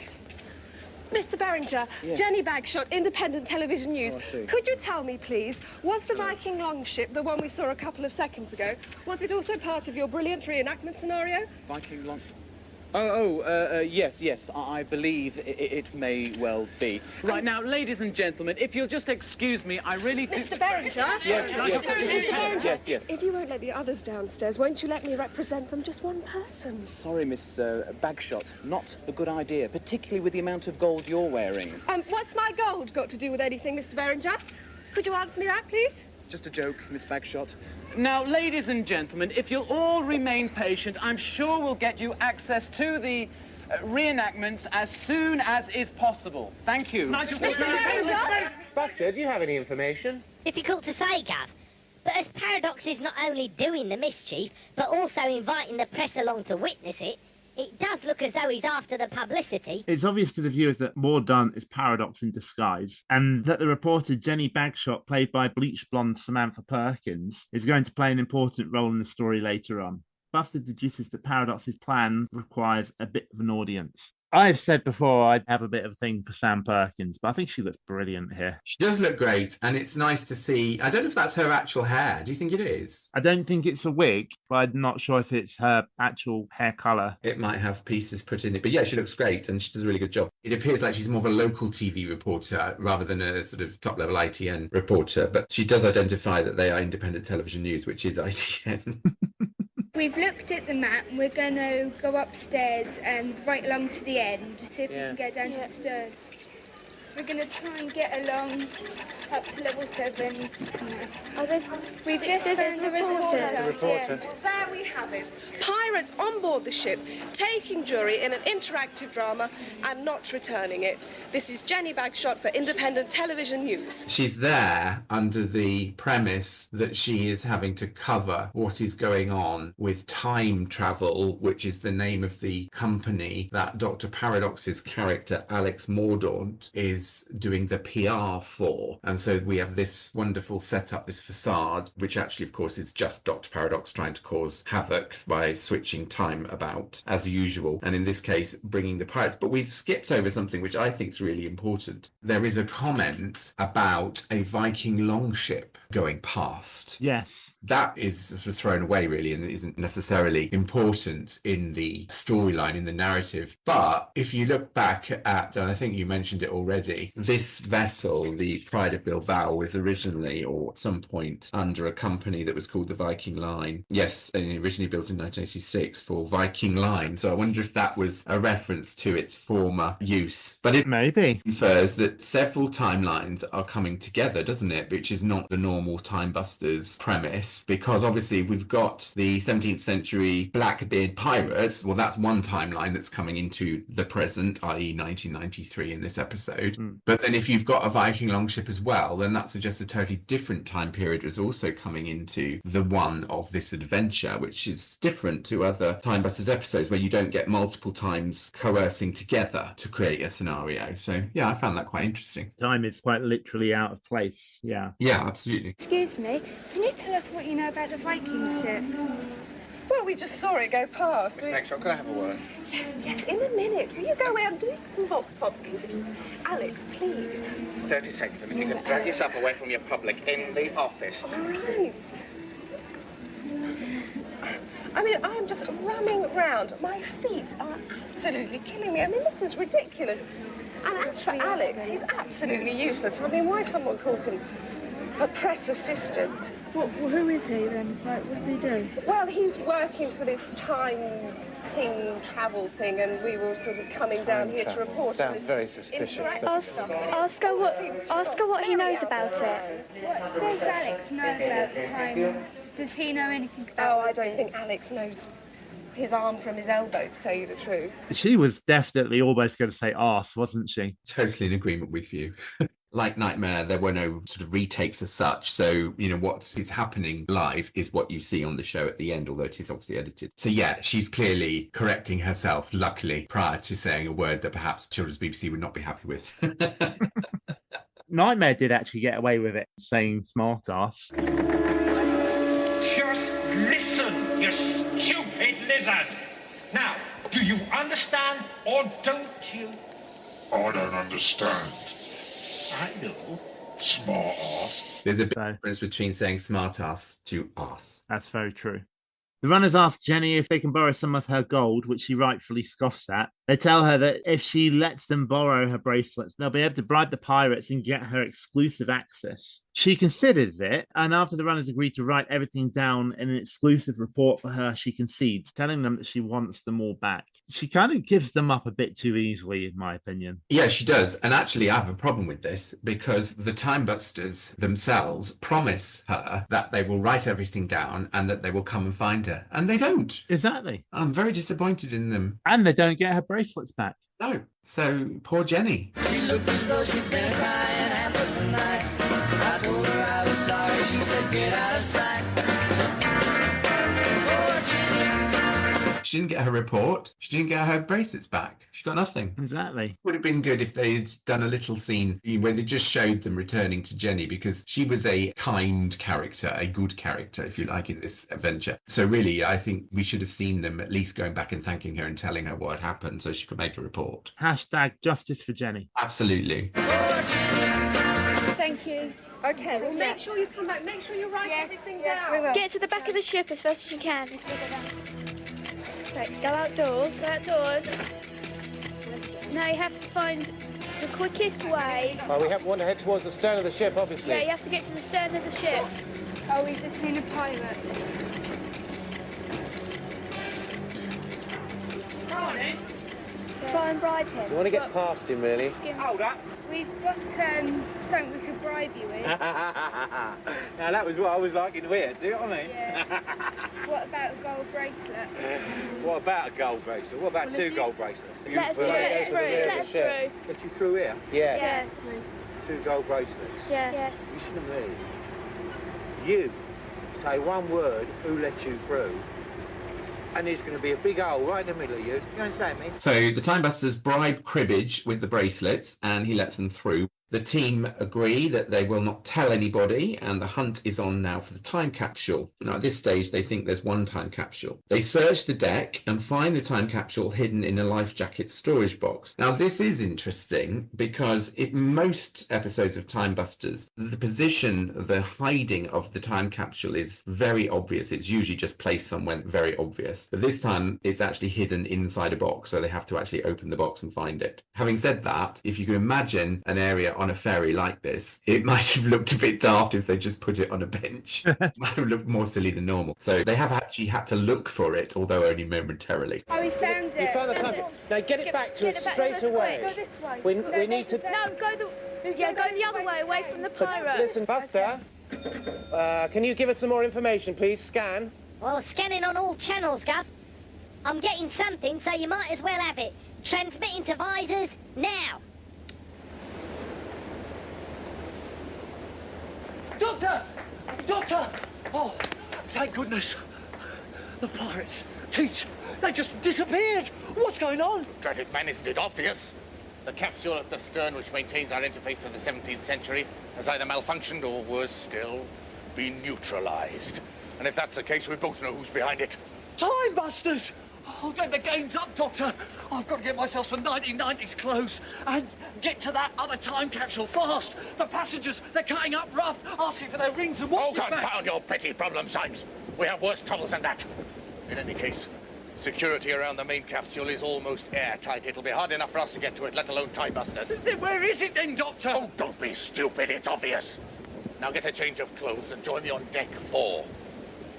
Mr. Beringer, Yes. Jenny Bagshot, Independent Television News. Oh, I see. Could you tell me, please, was the Viking longship, the one we saw a couple of seconds ago, was it also part of your brilliant reenactment scenario? Viking long... Yes, I believe it may well be. Right, now, ladies and gentlemen, if you'll just excuse me, I really... Mr. Berenger? Yes. Mr. Berenger, Yes. if you won't let the others downstairs, won't you let me represent them, just one person? Sorry, Miss Bagshot, not a good idea, particularly with the amount of gold you're wearing. What's my gold got to do with anything, Mr. Berenger? Could you answer me that, please? Just a joke, Miss Bagshot. Now, ladies and gentlemen, if you'll all remain patient, I'm sure we'll get you access to the reenactments as soon as is possible. Thank you. Mr. Berenger? Buster, do you have any information? Difficult to say, Gav. But as Paradox is not only doing the mischief, but also inviting the press along to witness it, it does look as though he's after the publicity. It's obvious to the viewers that Mordaunt is Paradox in disguise, and that the reporter Jenny Bagshot, played by bleach blonde Samantha Perkins, is going to play an important role in the story later on. Buster deduces that Paradox's plan requires a bit of an audience. I've said before I'd have a bit of a thing for Sam Perkins, but I think she looks brilliant here. She does look great, and it's nice to see. I don't know if that's her actual hair. Do you think it is? I don't think it's a wig, but I'm not sure if it's her actual hair colour. It might have pieces put in it. But yeah, she looks great, and she does a really good job. It appears like she's more of a local TV reporter rather than a sort of top-level ITN reporter, but she does identify that they are independent television news, which is ITN. We've looked at the map and we're going to go upstairs and right along to the end, see if we can get down to the stern. We're going to try and get along up to level 7. We've just found the reporter. There we have it. Pirates on board the ship, taking jury in an interactive drama and not returning it. This is Jenny Bagshot for Independent Television News. She's there under the premise that she is having to cover what is going on with time travel, which is the name of the company that Dr. Paradox's character, Alex Mordaunt, is doing the PR for. And so we have this wonderful setup, this facade, which actually, of course, is just Dr. Paradox trying to cause havoc by switching time about, as usual. And in this case, bringing the pirates. But we've skipped over something which I think is really important. There is a comment about a Viking longship going past. Yes. That is sort of thrown away, really, and isn't necessarily important in the storyline, in the narrative. But if you look back at, and I think you mentioned it already, this vessel, the Pride of Bilbao, was originally, or at some point, under a company that was called the Viking Line. Yes, originally built in 1986 for Viking Line. So I wonder if that was a reference to its former use. But it maybe infers that several timelines are coming together, doesn't it? Which is not the normal TimeBusters premise. Because obviously we've got the 17th century Blackbeard pirates. Well, that's one timeline that's coming into the present, i.e. 1993 in this episode. But then if you've got a Viking longship as well, then that suggests a totally different time period is also coming into the one of this adventure, which is different to other TimeBusters episodes where you don't get multiple times coercing together to create a scenario. So yeah, I found that quite interesting. Time is quite literally out of place. Yeah. Yeah, absolutely. Excuse me, can you tell us what you know about the Viking ship? Well, we just saw it go past. Miss Bagshot, can I have a word? Yes, in a minute. Will you go away? I'm doing some vox pops. Can you just... Alex, please. 30 seconds, and if you can drag yourself away from your public in the office. All right. I mean, I am just running round. My feet are absolutely killing me. I mean, this is ridiculous. And as for Alex, he's absolutely useless. I mean, why someone calls him a press assistant? Well, who is he then? Like, what does he do? Well, he's working for this time travel thing, and we were sort of coming down here to report. Sounds very suspicious. Ask her what he knows about it. What does Alex know about the time? Does he know anything about it? Oh, I don't think Alex knows his arm from his elbow, to tell you the truth. She was definitely almost going to say arse, wasn't she? Totally in agreement with you. Like Nightmare, there were no sort of retakes as such. So, you know, what is happening live is what you see on the show at the end, although it is obviously edited. So, yeah, she's clearly correcting herself, luckily, prior to saying a word that perhaps Children's BBC would not be happy with. Nightmare did actually get away with it, saying smart ass. Just listen, you stupid lizard! Now, do you understand or don't you? I don't understand. I know. Smart ass. There's a big difference between saying smart ass to ass. That's very true. The runners ask Jenny if they can borrow some of her gold, which she rightfully scoffs at. They tell her that if she lets them borrow her bracelets, they'll be able to bribe the pirates and get her exclusive access. She considers it, and after the runners agree to write everything down in an exclusive report for her, she concedes, telling them that she wants them all back. She kind of gives them up a bit too easily, in my opinion. Yeah, she does. And actually, I have a problem with this because the TimeBusters themselves promise her that they will write everything down and that they will come and find her. And they don't. Exactly. I'm very disappointed in them. And they don't get her bracelets back. No. So, poor Jenny. She looked as though she'd been crying half of the night. I told her I was sorry, she said get out of sight. Poor Jenny. She didn't get her report. She didn't get her bracelets back. She got nothing. Exactly. Would have been good if they'd done a little scene where they just showed them returning to Jenny, because she was a kind character, a good character, if you like, in this adventure. So really, I think we should have seen them at least going back and thanking her and telling her what had happened so she could make a report. Hashtag justice for Jenny. Absolutely. Thank you. Okay, well, make sure you come back. Make sure you write everything down. We will. Get to the back of the ship as fast as you can. Right, go outdoors. Go outdoors. Now you have to find the quickest way. Well, we want to head towards the stern of the ship, obviously. Yeah, you have to get to the stern of the ship. Oh, we've just seen a pirate. Come on in. Try and bribe him. We want to get past him, really. Hold up. We've got something we could bribe you with. Now, that was what I was liking to hear, see what I mean? Yeah. What about a gold bracelet? What about a gold bracelet? What about two gold bracelets? Let us through. Let us through. Get you through here? Yes. Yes, please. Two gold bracelets. Yeah. Listen to me. You say one word, who let you through, and there's going to be a big hole right in the middle of you. You understand me? So the TimeBusters bribe Cribbage with the bracelets and he lets them through. The team agree that they will not tell anybody, and the hunt is on now for the time capsule. Now, at this stage, they think there's one time capsule. They search the deck and find the time capsule hidden in a life jacket storage box. Now, this is interesting because in most episodes of TimeBusters, the position, the hiding of the time capsule is very obvious. It's usually just placed somewhere very obvious. But this time, it's actually hidden inside a box, so they have to actually open the box and find it. Having said that, if you can imagine an area on a ferry like this, it might have looked a bit daft if they just put it on a bench. It might have looked more silly than normal. So they have actually had to look for it, although only momentarily. Oh, we found it. You found the time. Now get it back to us straight away. Go this way. We need to. No, go the other way, away from the pirate. Listen, Buster. Can you give us some more information, please? Scan. Well, scanning on all channels, Gov. I'm getting something, so you might as well have it. Transmitting to visors now. Doctor! Doctor! Oh, thank goodness. The pirates, Teach, they just disappeared. What's going on? Dreaded man, isn't it obvious? The capsule at the stern, which maintains our interface to the 17th century, has either malfunctioned or, worse still, been neutralized. And if that's the case, we both know who's behind it. TimeBusters! Oh, then the game's up, Doctor. I've got to get myself some 1990s clothes and get to that other time capsule fast. The passengers, they're cutting up rough, asking for their rings and watches back. Confound your petty problem, Symes. We have worse troubles than that. In any case, security around the main capsule is almost airtight. It'll be hard enough for us to get to it, let alone TimeBusters. Then where is it then, Doctor? Oh, don't be stupid. It's obvious. Now get a change of clothes and join me on deck 4.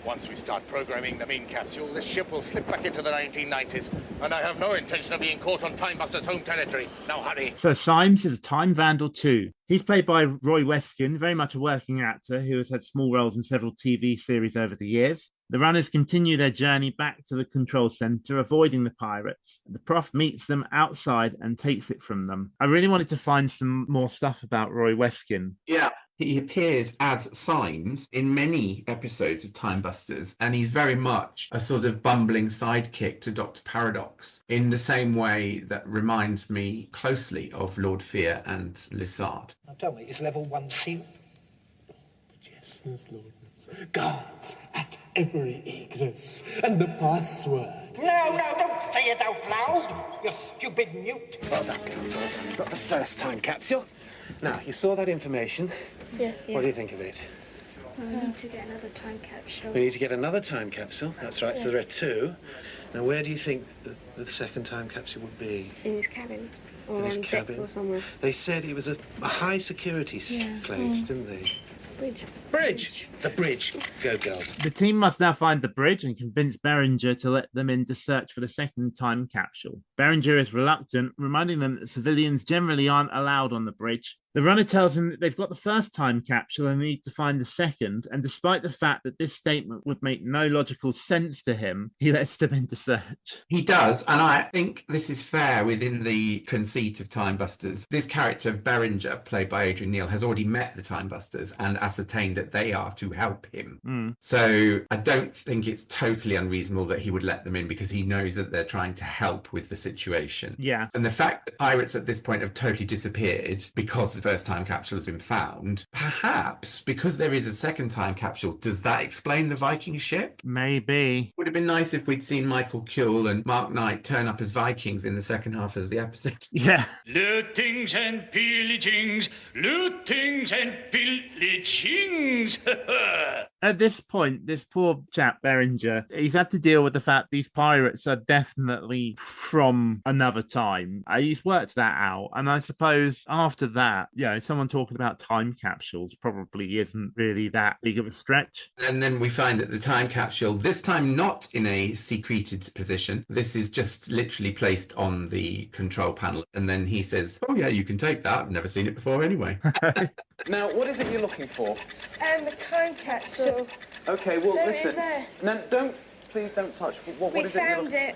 Once we start programming the main capsule, this ship will slip back into the 1990s, and I have no intention of being caught on TimeBusters' home territory. Now hurry. So Symes is a time vandal too. He's played by Roy Weskin, very much a working actor who has had small roles in several TV series over the years. The runners continue their journey back to the control centre, avoiding the pirates. The Prof meets them outside and takes it from them. I really wanted to find some more stuff about Roy Weskin. Yeah. He appears as Symes in many episodes of TimeBusters, and he's very much a sort of bumbling sidekick to Dr. Paradox, in the same way that reminds me closely of Lord Fear and Lissard. Now tell me, is level 1 sealed? Yes, Lordness. Guards at every egress, and the password. No, don't say it out loud, you stupid newt. Well done, Council. Got the first time capsule. Now, you saw that information. Yeah. What do you think of it? We need to get another time capsule. We need to get another time capsule. That's right, so there are two. Now, where do you think the second time capsule would be? In his cabin. Or In his on deck cabin? or somewhere. They said it was a high security place, didn't they? Bridge! The bridge! Go, girls. The team must now find the bridge and convince Beringer to let them in to search for the second time capsule. Beringer is reluctant, reminding them that civilians generally aren't allowed on the bridge. The runner tells him that they've got the first time capsule and need to find the second, and despite the fact that this statement would make no logical sense to him, he lets them into search. He does, and I think this is fair within the conceit of TimeBusters. This character of Beringer, played by Adrian Neal, has already met the TimeBusters and ascertained that they are to help him. So I don't think it's totally unreasonable that he would let them in because he knows that they're trying to help with the situation. Yeah. And the fact that pirates at this point have totally disappeared because the first time capsule has been found, perhaps because there is a second time capsule, does that explain the Viking ship? Maybe. Would have been nice if we'd seen Michael Kuehl and Mark Knight turn up as Vikings in the second half of the episode. Yeah. Lootings and pillagings, lootings and pillagings. At this point, this poor chap, Beringer, he's had to deal with the fact these pirates are definitely from another time. He's worked that out. And I suppose after that, someone talking about time capsules probably isn't really that big of a stretch. And then we find that the time capsule, this time not in a secreted position. This is just literally placed on the control panel. And then he says, oh yeah, you can take that. I've never seen it before anyway. Now, what is it you're looking for? A time capsule. Okay, well, There it listen. is there. No, please don't touch. What We is it? found it.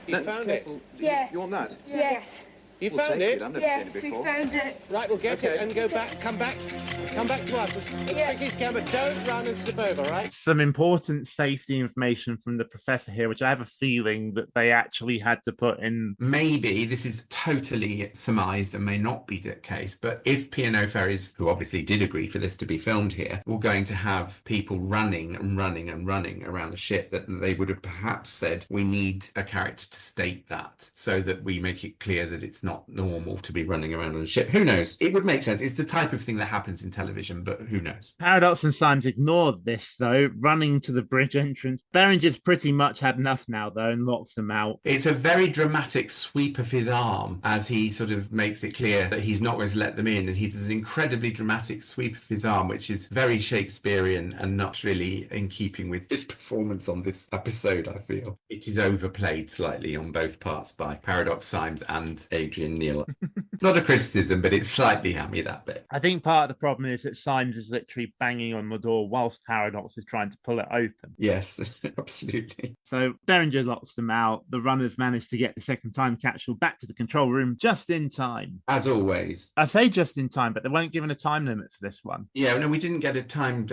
You found it? Yeah. You want that? Yes. You We'll found take it? I've never Yes, seen it we before. found it. Right, we'll get it and go back. Come back to us as quickly as you can, but don't run and slip over, right? Some important safety information from the professor here, which I have a feeling that they actually had to put in. Maybe this is totally surmised and may not be the case, but if P&O Ferries, who obviously did agree for this to be filmed here, were going to have people running around the ship, that they would have perhaps said, we need a character to state that so that we make it clear that it's not normal to be running around on a ship. Who knows? It would make sense. It's the type of thing that happens in television, but who knows? Paradox and Symes ignored this, though, running to the bridge entrance. Beringer's pretty much had enough now, though, and locks them out. It's a very dramatic sweep of his arm as he sort of makes it clear that he's not going to let them in, and he does an incredibly dramatic sweep of his arm, which is very Shakespearean and not really in keeping with his performance on this episode, I feel. It is overplayed slightly on both parts by Paradox, Symes and Adrian Neal. It's not a criticism, but it's slightly hammy, that bit. I think part of the problem is that Symes is literally banging on the door whilst Paradox is trying to pull it open. Yes, absolutely. So Beringer locks them out. The runners manage to get the second time capsule back to the control room just in time. As always. I say just in time, but they weren't given a time limit for this one. Yeah, no, we didn't get a timed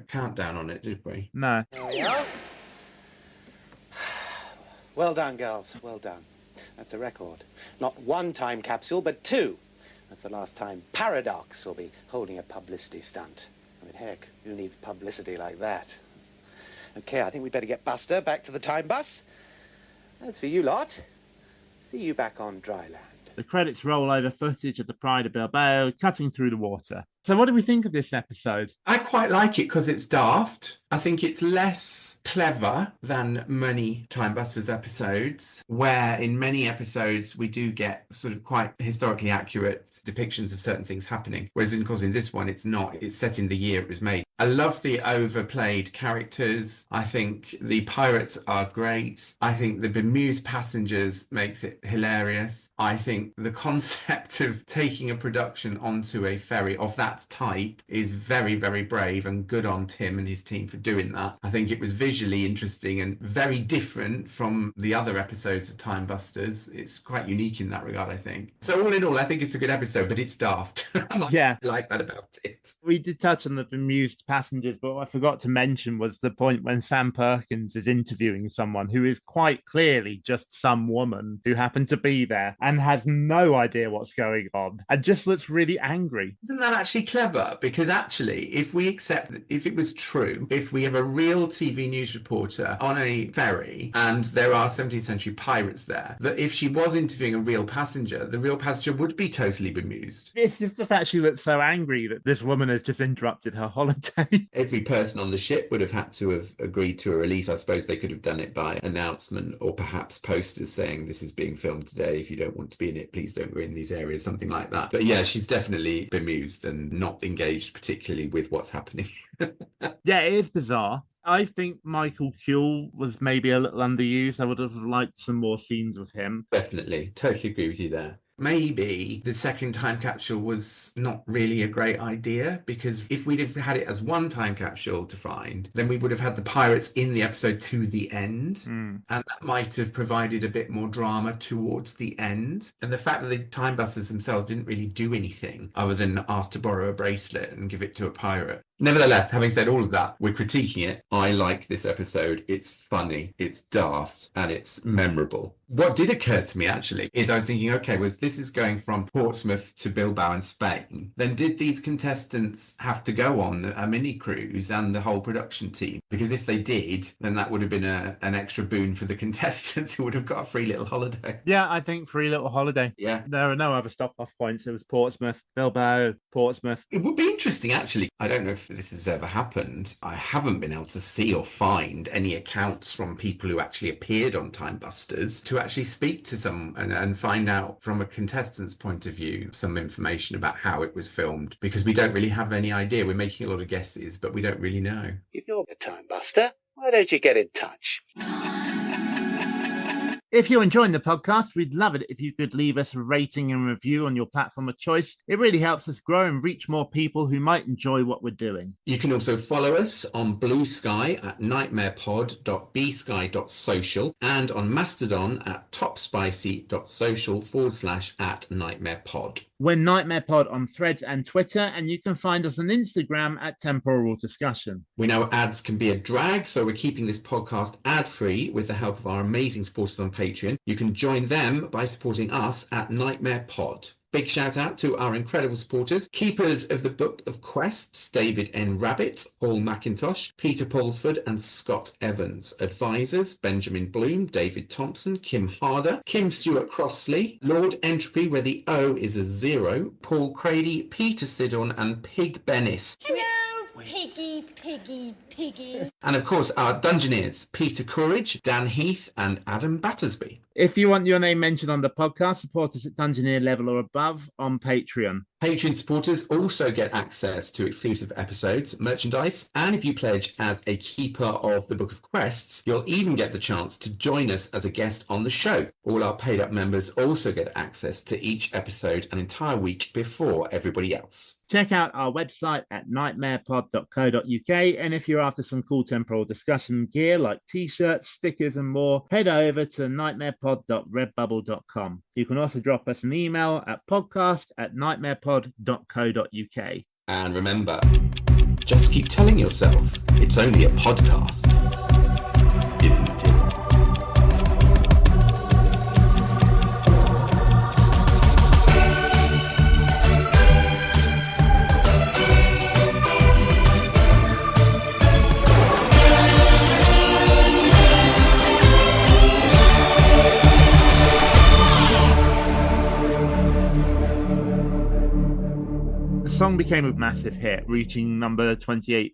countdown on it, did we? No. There we are. Well done, girls. Well done. That's a record. Not one time capsule, but two. That's the last time Paradox will be holding a publicity stunt. I mean, heck, who needs publicity like that? Okay, I think we'd better get Buster back to the time bus. As for you lot, see you back on dry land. The credits roll over footage of the Pride of Bilbao cutting through the water. So what do we think of this episode? I quite like it because it's daft. I think it's less clever than many TimeBusters episodes, where in many episodes we do get sort of quite historically accurate depictions of certain things happening. Whereas, of course, in this one, it's not. It's set in the year it was made. I love the overplayed characters. I think the pirates are great. I think the bemused passengers makes it hilarious. I think the concept of taking a production onto a ferry of that type is very, very brave, and good on Tim and his team for doing that. I think it was visually interesting and very different from the other episodes of TimeBusters. It's quite unique in that regard, I think. So all in all, I think it's a good episode, but it's daft. Yeah. I like that about it. We did touch on the bemused passengers, but what I forgot to mention was the point when Sam Perkins is interviewing someone who is quite clearly just some woman who happened to be there and has no idea what's going on and just looks really angry. Isn't that actually actually clever, because actually, if we accept that if it was true, if we have a real TV news reporter on a ferry and there are 17th century pirates there, that if she was interviewing a real passenger, the real passenger would be totally bemused. It's just the fact she looks so angry that this woman has just interrupted her holiday. Every person on the ship would have had to have agreed to a release. I suppose they could have done it by announcement or perhaps posters saying this is being filmed today. If you don't want to be in it, please don't go in these areas, something like that. But yeah, she's definitely bemused and not engaged particularly with what's happening. Yeah, it is bizarre. I think Michael Kuehl was maybe a little underused. I would have liked some more scenes with him. Definitely. Totally agree with you there. Maybe the second time capsule was not really a great idea, because if we'd have had it as one time capsule to find, then we would have had the pirates in the episode to the end. And that might have provided a bit more drama towards the end. And the fact that the TimeBusters themselves didn't really do anything other than ask to borrow a bracelet and give it to a pirate. Nevertheless, having said all of that, we're critiquing it. I like this episode. It's funny, it's daft, and it's memorable. What did occur to me, actually, is I was thinking, okay, well, if this is going from Portsmouth to Bilbao in Spain, then did these contestants have to go on a mini cruise and the whole production team? Because if they did, then that would have been an extra boon for the contestants who would have got a free little holiday. Yeah, I think free little holiday. Yeah. There are no other stop-off points. It was Portsmouth, Bilbao, Portsmouth. It would be interesting, actually. I don't know if this has ever happened. I haven't been able to see or find any accounts from people who actually appeared on TimeBusters to actually speak to some and find out from a contestant's point of view some information about how it was filmed, because we don't really have any idea. We're making a lot of guesses, but we don't really know. If you're a time buster, why don't you get in touch? If you're enjoying the podcast, we'd love it if you could leave us a rating and review on your platform of choice. It really helps us grow and reach more people who might enjoy what we're doing. You can also follow us on Blue Sky at nightmarepod.bsky.social and on Mastodon at topspicy.social/@nightmarepod. We're Nightmare Pod on Threads and Twitter, and you can find us on Instagram at Temporal Discussion. We know ads can be a drag, so we're keeping this podcast ad-free with the help of our amazing supporters on Patreon. You can join them by supporting us at Nightmare Pod. Big shout out to our incredible supporters, keepers of the Book of Quests, David N. Rabbit, Paul McIntosh, Peter Paulsford and Scott Evans. Advisors, Benjamin Bloom, David Thompson, Kim Harder, Kim Stewart Crossley, Lord Entropy, where the O is a 0, Paul Crady, Peter Sidon and Pig Bennis. Hello, Piggy, Piggy, Piggy. And of course our Dungeoneers, Peter Courage, Dan Heath and Adam Battersby. If you want your name mentioned on the podcast, support us at Dungeoneer level or above on Patreon. Patreon supporters also get access to exclusive episodes, merchandise, and if you pledge as a keeper of the Book of Quests, you'll even get the chance to join us as a guest on the show. All our paid up members also get access to each episode an entire week before everybody else. Check out our website at nightmarepod.co.uk, and if you're after some cool temporal discussion gear like t-shirts, stickers and more, head over to nightmarepod.redbubble.com. You can also drop us an email at podcast@nightmarepod.co.uk. And remember, just keep telling yourself it's only a podcast, isn't it? The song became a massive hit, reaching number 28